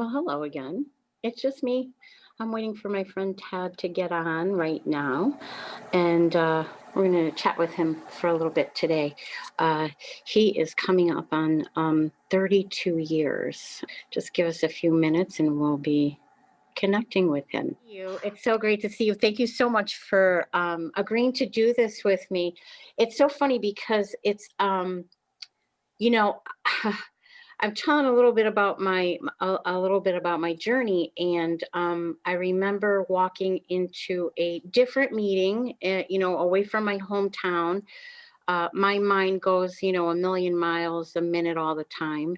Well, hello again. It's just me. I'm waiting for my friend Tad to get on right now, and we're going to chat with him for a little bit today. Uh, he is coming up on 32 years. Just give us a few minutes and we'll be connecting with him. It's so great to see you. Thank you so much for agreeing to do this with me. It's so funny because it's, you know, I'm telling a little bit about my journey, and I remember walking into a different meeting, away from my hometown. My mind goes, a million miles a minute all the time,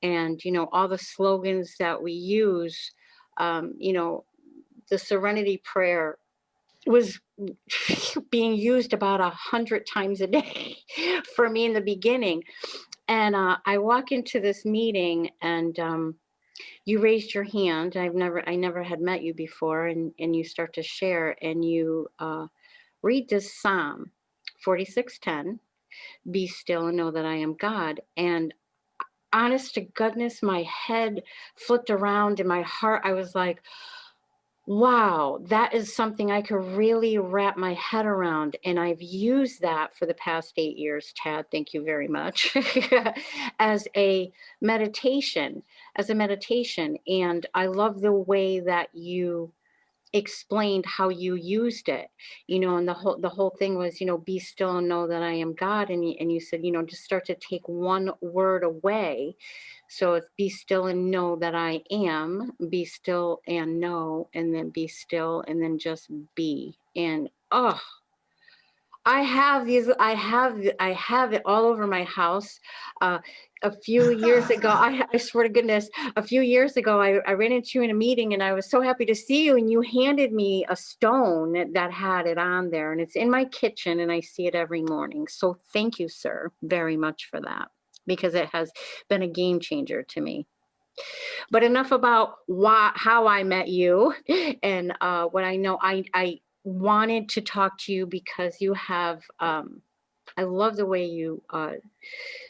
and all the slogans that we use, the Serenity Prayer was being used about 100 times a day for me in the beginning. And I walk into this meeting, and you raised your hand. I never had met you before, and you start to share, and you read this Psalm 46:10, "Be still and know that I am God." And honest to goodness, my head flipped around in my heart. I was like, wow, that is something I could really wrap my head around. And I've used that for the past 8 years, Tad, thank you very much, as a meditation, And I love the way that you explained how you used it, and the whole thing was, be still and know that I am God. And you said, just start to take one word away. So it's be still and know that I am, be still and know, and then be still, and then just be. And I have it all over my house. A few years ago, I swear to goodness, a few years ago, I ran into you in a meeting, and I was so happy to see you, and you handed me a stone that had it on there, and it's in my kitchen, and I see it every morning. So thank you, sir, very much for that, because it has been a game changer to me. But enough about how I met you and what I know. I wanted to talk to you because you have, I love the way you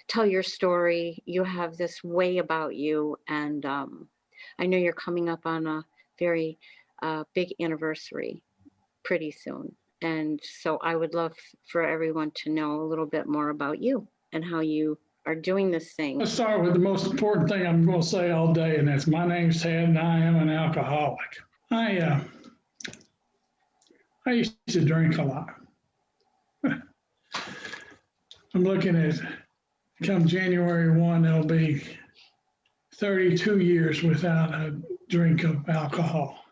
tell your story. You have this way about you. And I know you're coming up on a very big anniversary pretty soon. And so I would love for everyone to know a little bit more about you and how you are doing this thing. Let's start with the most important thing I'm going to say all day, and that's my name's Ted, and I am an alcoholic. I used to drink a lot. I'm looking at, come January 1, it'll be 32 years without a drink of alcohol.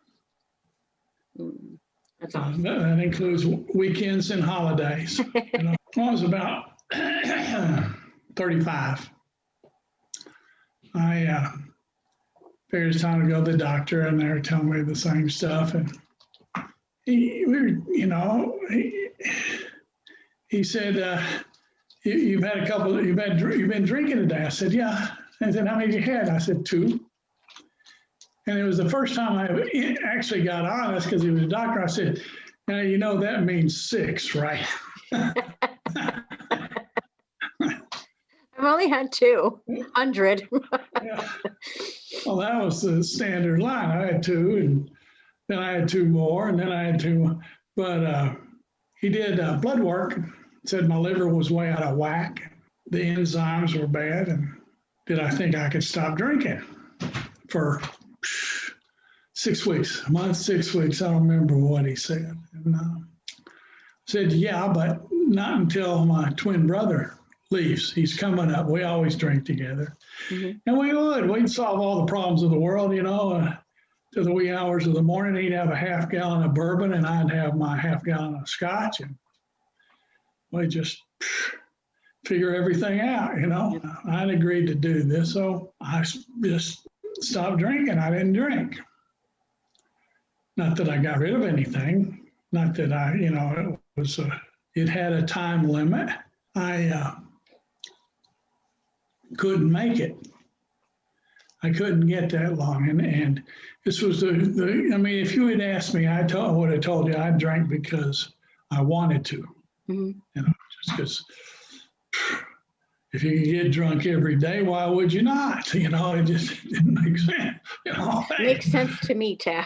That's awesome. That includes weekends and holidays. When I was about 35, I figured it's time to go to the doctor, and they were telling me the same stuff. And he said, "You've been drinking today." I said, "Yeah." And he said, "How many have you had?" I said, "2." And it was the first time I actually got honest, because he was a doctor. I said, "Now, that means 6, right?" I've only had 200. Yeah. Well, that was the standard line. I had 2, and then I had 2 more, and then I had 2 more. But he did blood work, said my liver was way out of whack. The enzymes were bad, and did I think I could stop drinking for 6 weeks, a month, 6 weeks. I don't remember what he said. And said, "Yeah, but not until my twin brother leaves. He's coming up. We always drink together." Mm-hmm. And we'd solve all the problems of the world, to the wee hours of the morning. He'd have a half gallon of bourbon, and I'd have my half gallon of scotch, and we just figure everything out, I'd agreed to do this, so I just stopped drinking. I didn't drink. Not that I got rid of anything. Not that it had a time limit. I couldn't make it. I couldn't get that long. And this was if you had asked me, I would have told you I drank because I wanted to, just because if you could get drunk every day, why would you not? It just didn't make sense. Hey, Makes sense to me, Tad.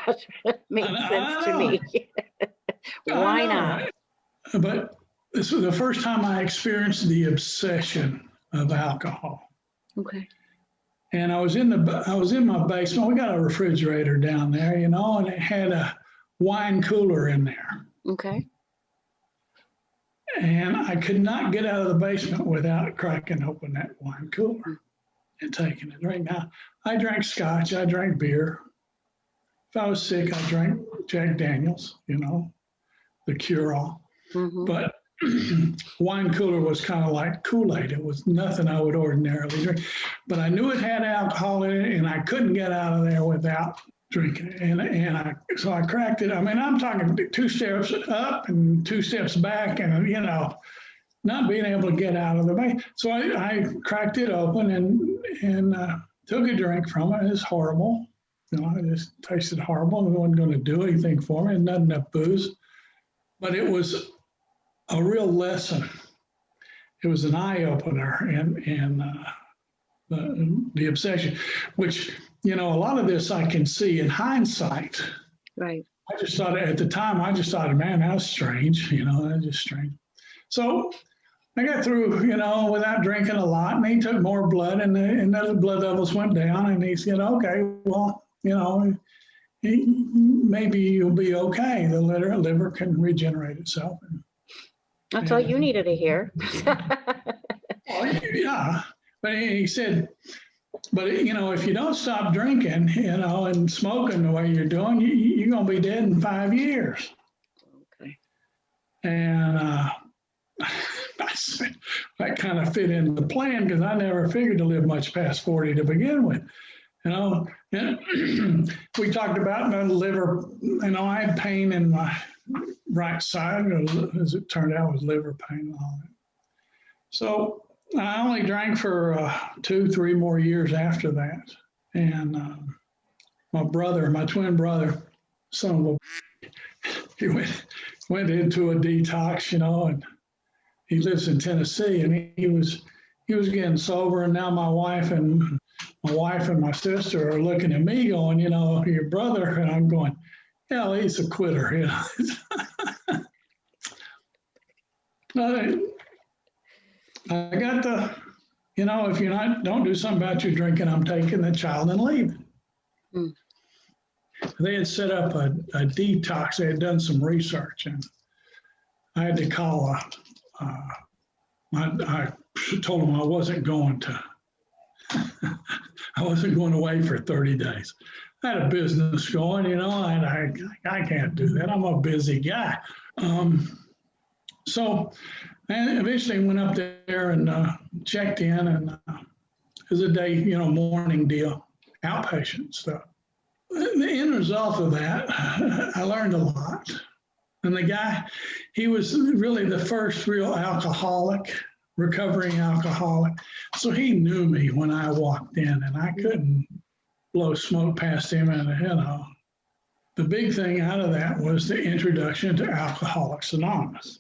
Makes sense to I me. know, I Why not? know. But this was the first time I experienced the obsession of alcohol. Okay. And I was in my basement. We got a refrigerator down there, and it had a wine cooler in there. Okay. And I could not get out of the basement without cracking open that wine cooler and taking a drink. Now, I drank scotch, I drank beer. If I was sick, I drank Jack Daniels, the cure-all. Mm-hmm. But wine cooler was kind of like Kool-Aid. It was nothing I would ordinarily drink. But I knew it had alcohol in it, and I couldn't get out of there without drinking it. So I cracked it. I mean, I'm talking 2 steps up and 2 steps back, and not being able to get out of the bay. So I cracked it open and took a drink from it. It was horrible. It just tasted horrible. It wasn't going to do anything for me. Not enough booze. But it was a real lesson. It was an eye opener in the obsession, which, a lot of this I can see in hindsight. Right. I just thought at the time, man, that was strange. That's just strange. So I got through, without drinking a lot, and he took more blood, and the blood levels went down, and he said, okay, well, maybe you'll be okay. The liver can regenerate itself. That's all you needed to hear. Yeah. But he said, but if you don't stop drinking, and smoking the way you're doing, you're going to be dead in 5 years. Okay. And that kind of fit into the plan because I never figured to live much past 40 to begin with. And we talked about the liver. I had pain in my right side, as it turned out, was liver pain and all that. So I only drank for 2-3 more years after that. And my twin brother, son of a, he went into a detox, and he lives in Tennessee, and he was getting sober, and now my wife and my sister are looking at me going, your brother, and I'm going, hell, he's a quitter, I got the, if don't do something about your drinking, I'm taking the child and leaving. Mm. They had set up a detox. They had done some research, and I had to call I told them I wasn't going away for 30 days. I had a business going, and I can't do that. I'm a busy guy. So I eventually went up there and checked in, and it was a day, morning deal, outpatient stuff. The end result of that, I learned a lot. And the guy, he was really the first real alcoholic, recovering alcoholic. So he knew me when I walked in, and I couldn't blow smoke past him. And, the big thing out of that was the introduction to Alcoholics Anonymous.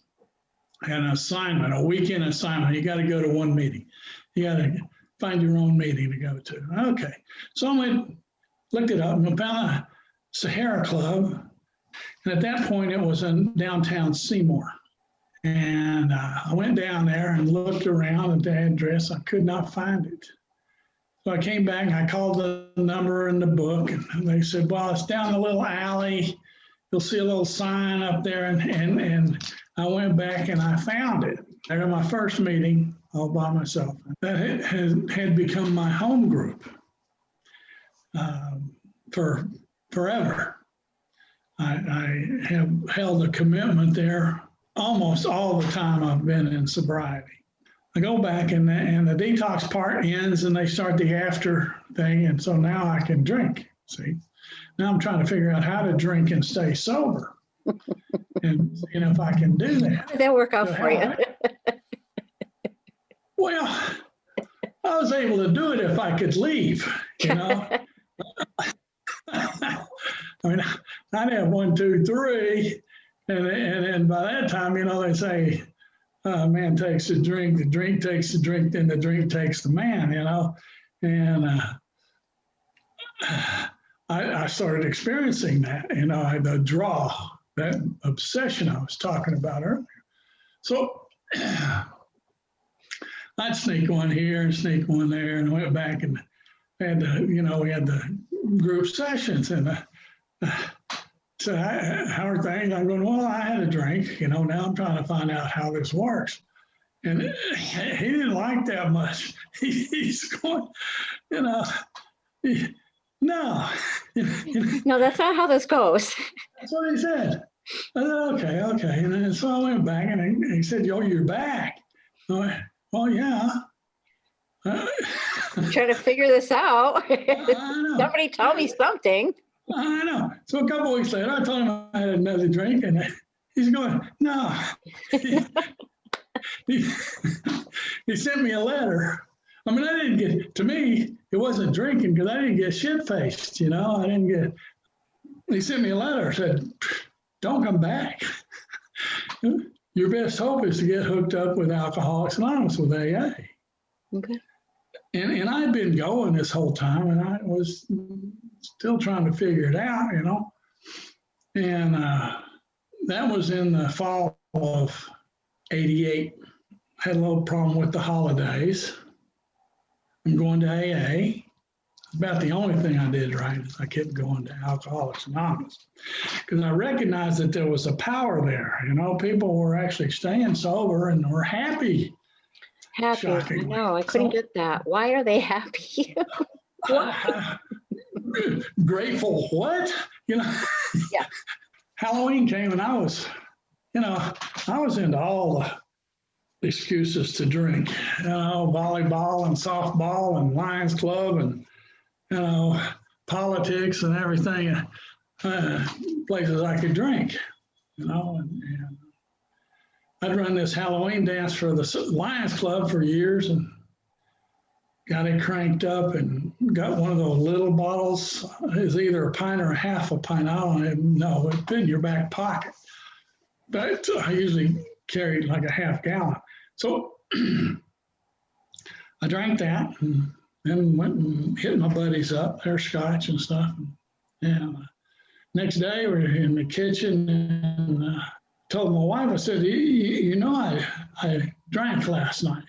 An assignment, a weekend assignment. You got to go to one meeting. You got to find your own meeting to go to. Okay. So I went, looked it up, and found a Sahara Club. And at that point, it was in downtown Seymour. And I went down there and looked around at the address. I could not find it. So I came back and I called the number in the book, and they said, well, it's down the little alley. You'll see a little sign up there. And I went back and I found it. I got my first meeting all by myself. That had become my home group for forever. I have held a commitment there almost all the time I've been in sobriety. I go back and the detox part ends and they start the after thing. And so now I can drink, see? Now I'm trying to figure out how to drink and stay sober. And seeing if I can do that. How did that work out for you? Well, I was able to do it if I could leave, I mean, I'd have 1, 2, 3, and by that time, they say, man takes the drink takes the drink, then the drink takes the man, you know. And I started experiencing that, you know, the draw, that obsession I was talking about earlier. So I'd sneak one here and sneak one there, and went back and had you know, we had the group sessions, and so how are things? I'm going, well, I had a drink, you know, now I'm trying to find out how this works. And he didn't like that much. He's going, you know, no. No, that's not how this goes. That's what he said. I said, okay. And then so I went back, and he said, yo, you're back. I went, well, yeah. Trying to figure this out. I know. Somebody tell me something. I know. So a couple of weeks later, I told him I had another drink, and he's going, no. He sent me a letter. I mean, I didn't get, to me, it wasn't drinking because I didn't get shit-faced, you know. I didn't get, he sent me a letter, said, don't come back. Your best hope is to get hooked up with Alcoholics Anonymous with AA. Okay. And I'd been going this whole time, and I was still trying to figure it out, you know. And that was in the fall of '88. Had a little problem with the holidays. I'm going to AA. It's about the only thing I did right is I kept going to Alcoholics Anonymous because I recognized that there was a power there. You know, people were actually staying sober and were happy. Happy. Shockingly. I know. I couldn't get that. Why are they happy? Grateful. What? You know? Yeah. Halloween came and I was, you know, I was into all the excuses to drink. You know, volleyball and softball and Lions Club and, you know, politics and everything. Places I could drink, you know, and I'd run this Halloween dance for the Lions Club for years and got it cranked up and got one of those little bottles. It's either a pint or a half a pint. I don't even know. It's in your back pocket. But I usually carried like a half gallon. So I drank that and then went and hit my buddies up, their scotch and stuff. And next day we're in the kitchen and told my wife, I said, you know, I drank last night.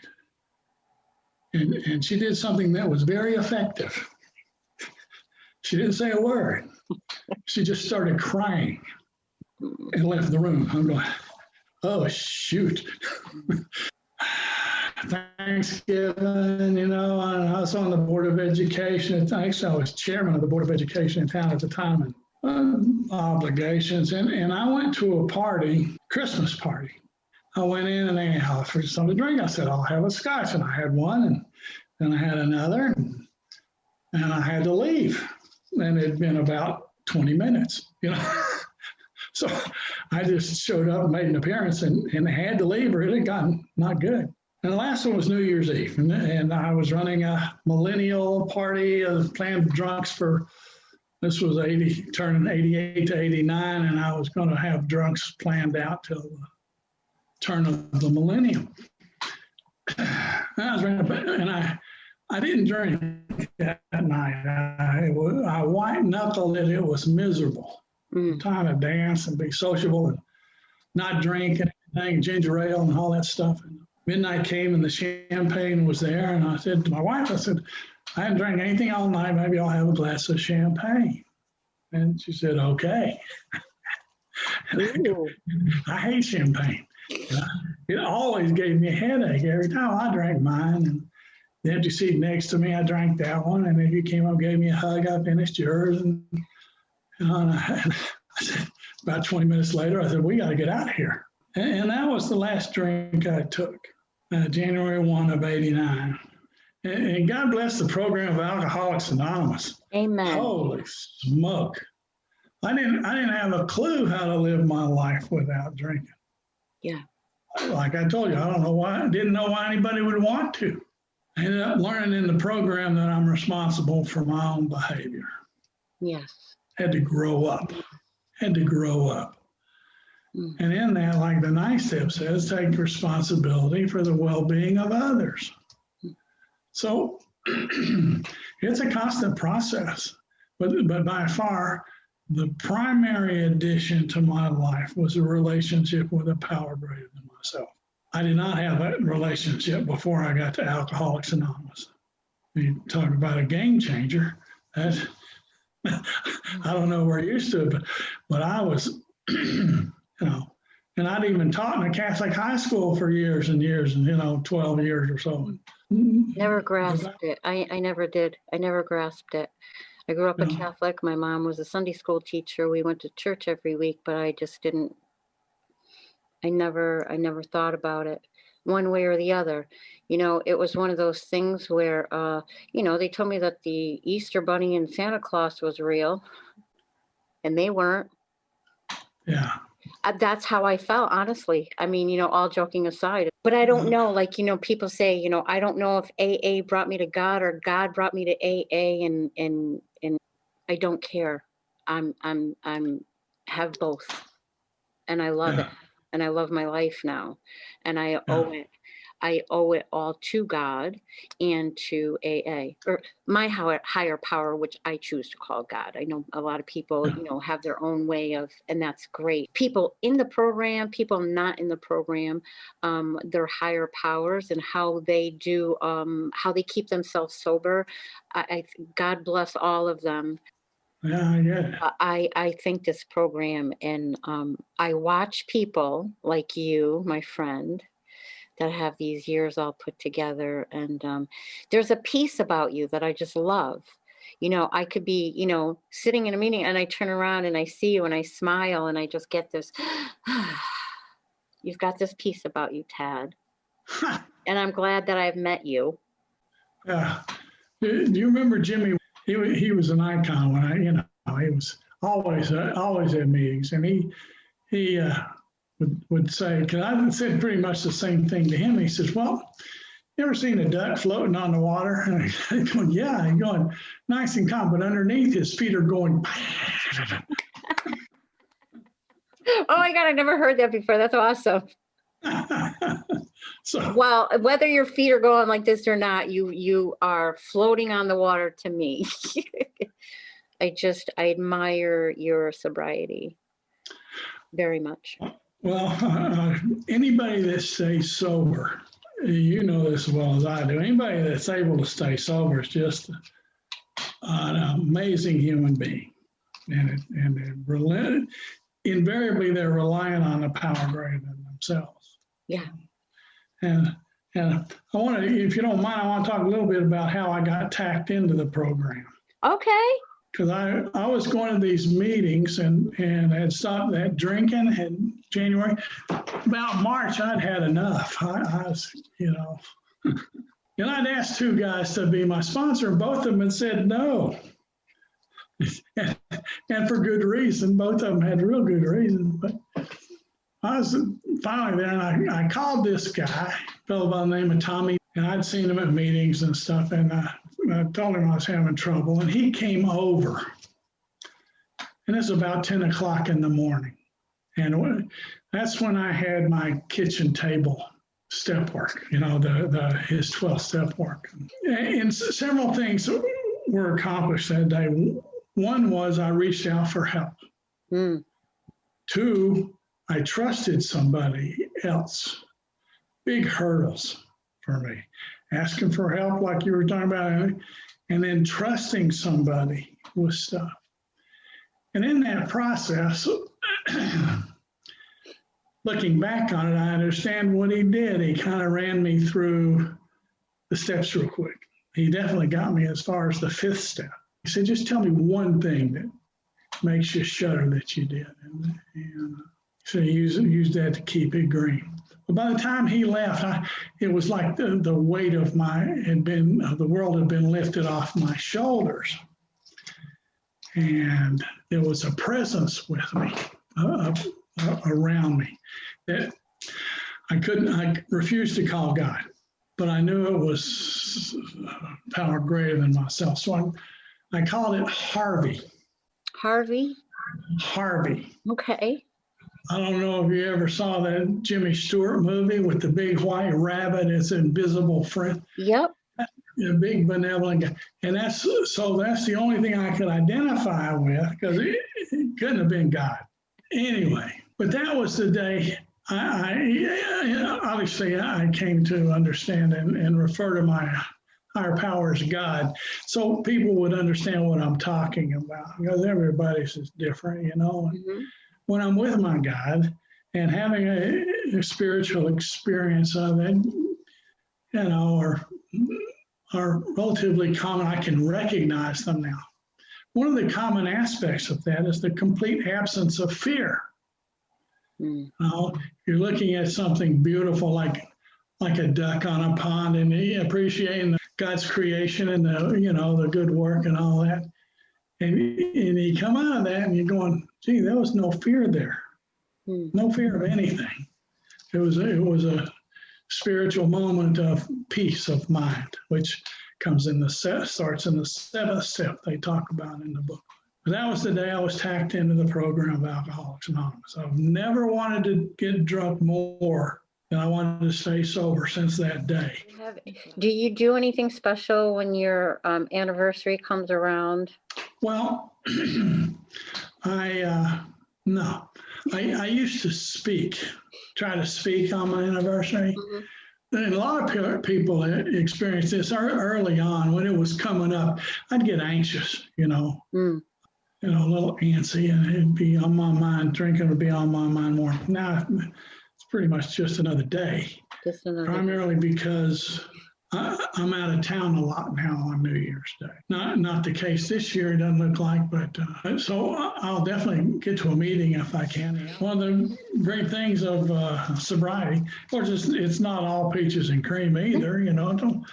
And she did something that was very effective. She didn't say a word. She just started crying and left the room. I'm going, oh, shoot. Thanksgiving, you know, I was on the Board of Education. Actually, I was chairman of the Board of Education in town at the time, and obligations. And I went to a party, Christmas party. I went in and they offered something to drink. I said, I'll have a scotch. And I had one, and then I had another, and I had to leave. And it'd been about 20 minutes, you know. So I just showed up and made an appearance and had to leave or it had gotten not good. And the last one was New Year's Eve. And I was running a millennial party of planned drunks for, this was turning 88 to 89. And I was going to have drunks planned out till the turn of the millennium. And I was running, and I didn't drink that night. I white knuckled it. It was miserable. Time to dance and be sociable and not drink anything, ginger ale and all that stuff. And midnight came and the champagne was there. And I said to my wife, I said, I haven't drank anything all night. Maybe I'll have a glass of champagne. And she said, okay. I hate champagne. It always gave me a headache every time I drank mine. And the empty seat next to me, I drank that one. And then you came up and gave me a hug. I finished yours. And I said, about 20 minutes later, I said, we got to get out of here. And that was the last drink I took, January 1 of 89. And God bless the program of Alcoholics Anonymous. Amen. Holy smoke. I didn't have a clue how to live my life without drinking. Yeah. Like I told you, I didn't know why anybody would want to. I ended up learning in the program that I'm responsible for my own behavior. Yes. Had to grow up. Mm. And in that, like the ninth step says, take responsibility for the well-being of others. So it's a constant process, but by far, the primary addition to my life was a relationship with a power greater than myself. I did not have that relationship before I got to Alcoholics Anonymous. You talk about a game changer. That I don't know where you stood, but I was, you know, and I'd even taught in a Catholic high school for years and years, and 12 years or so. Never grasped it. I never did. I never grasped it. I grew up a Catholic. My mom was a Sunday school teacher. We went to church every week, but I just didn't. I never thought about it one way or the other. It was one of those things where, they told me that the Easter Bunny and Santa Claus was real, and they weren't. Yeah. That's how I felt, honestly. I mean, all joking aside, but I don't know, like, people say, I don't know if AA brought me to God or God brought me to AA, and I don't care. I'm have both, and I love it, and I love my life now, and I owe it all to God and to AA, or my higher power, which I choose to call God. I know a lot of people, have their own way of, and that's great. People in the program, people not in the program, their higher powers and how they do, how they keep themselves sober. God bless all of them. Yeah, yeah. I think this program, and I watch people like you, my friend, that have these years all put together. And there's a piece about you that I just love. I could be, sitting in a meeting and I turn around and I see you and I smile and I just get this, you've got this piece about you, Tad. And I'm glad that I've met you. Yeah. Do you remember Jimmy? He was an icon when he was always at meetings, and he would say, because I said pretty much the same thing to him. He says, "Well, you ever seen a duck floating on the water?" And I'm going, "Yeah." And going nice and calm, but underneath his feet are going. Oh my God, I never heard that before. That's awesome. So, well, whether your feet are going like this or not, you are floating on the water to me. I admire your sobriety very much. Well, anybody that stays sober, you know this as well as I do. Anybody that's able to stay sober is just an amazing human being, and invariably they're relying on a power greater than themselves. Yeah. And I want to, if you don't mind, I want to talk a little bit about how I got tacked into the program. Okay. Because I was going to these meetings and had stopped that drinking in January. About March, I'd had enough. I was, and I'd asked two guys to be my sponsor, and both of them had said no. And for good reason. Both of them had real good reason. But I was finally there, and I called this guy, a fellow by the name of Tommy, and I'd seen him at meetings and stuff, and I told him I was having trouble, and he came over. And it's about 10 o'clock in the morning. And that's when I had my kitchen table step work, his 12-step work. And several things were accomplished that day. One was I reached out for help. Mm. Two, I trusted somebody else. Big hurdles for me. Asking for help like you were talking about, and then trusting somebody with stuff. And in that process, looking back on it, I understand what he did. He kind of ran me through the steps real quick. He definitely got me as far as the fifth step. He said, just tell me one thing that makes you shudder that you did. And so he used that to keep it green. But by the time he left, it was like the weight of the world had been lifted off my shoulders. And there was a presence with me, around me, that I refused to call God, but I knew it was power greater than myself. So I called it Harvey. Harvey? Harvey. Okay. I don't know if you ever saw that Jimmy Stewart movie with the big white rabbit, its invisible friend, Yep. a big benevolent guy. And that's the only thing I could identify with because it couldn't have been God. Anyway, but that was the day obviously I came to understand and refer to my higher power as God, so people would understand what I'm talking about because everybody's is different, you know. And Hmm. when I'm with my God and having a spiritual experience of it, you know, are relatively common. I can recognize them now. One of the common aspects of that is the complete absence of fear. Mm. You're looking at something beautiful like a duck on a pond and appreciating God's creation and the good work and all that. And you come out of that and you're going, gee, there was no fear there. Mm. No fear of anything. It was a spiritual moment of peace of mind, which starts in the seventh step they talk about in the book. That was the day I was tacked into the program of Alcoholics Anonymous. I've never wanted to get drunk more than I wanted to stay sober since that day. Do you do anything special when your anniversary comes around? Well, no. I used to try to speak on my anniversary. Mhm. And a lot of people experienced this early on when it was coming up. I'd get anxious, Mm. a little antsy, and it'd be on my mind. Drinking would be on my mind more. Now it's pretty much just another day, Just another. primarily because I'm out of town a lot now on New Year's Day. Not the case this year, it doesn't look like, but so I'll definitely get to a meeting if I can. One of the great things of sobriety, of course, it's not all peaches and cream either, don't,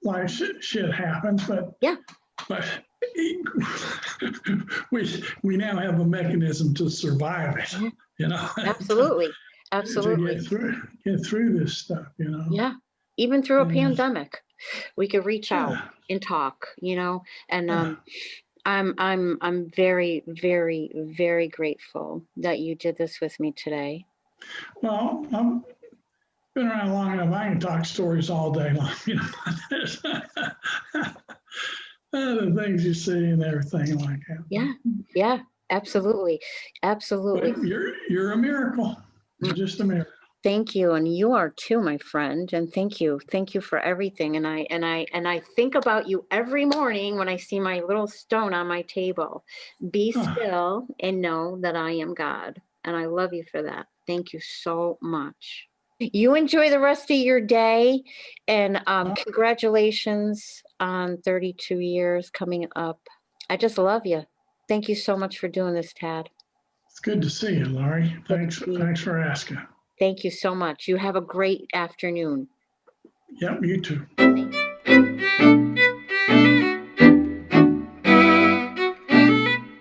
like shit happens, but Yeah. but we now have a mechanism to survive it, Absolutely. Absolutely. to get through this stuff, Yeah. Even through a And, pandemic, we could reach out yeah, and talk, and yeah. I'm very, very, very grateful that you did this with me today. Well, I've been around long enough. I can talk stories all day long. The things you see and everything like that. Yeah. Yeah. Absolutely. Absolutely. But you're a miracle. You're just a miracle. Thank you, and you are too, my friend. And thank you for everything. And I think about you every morning when I see my little stone on my table. Be still and know that I am God, and I love you for that. Thank you so much. You enjoy the rest of your day, and congratulations on 32 years coming up. I just love you. Thank you so much for doing this, Tad. It's good to see you, Laurie. Good to see you. Thanks for asking. Thank you so much. You have a great afternoon. Yep, you too. Thanks.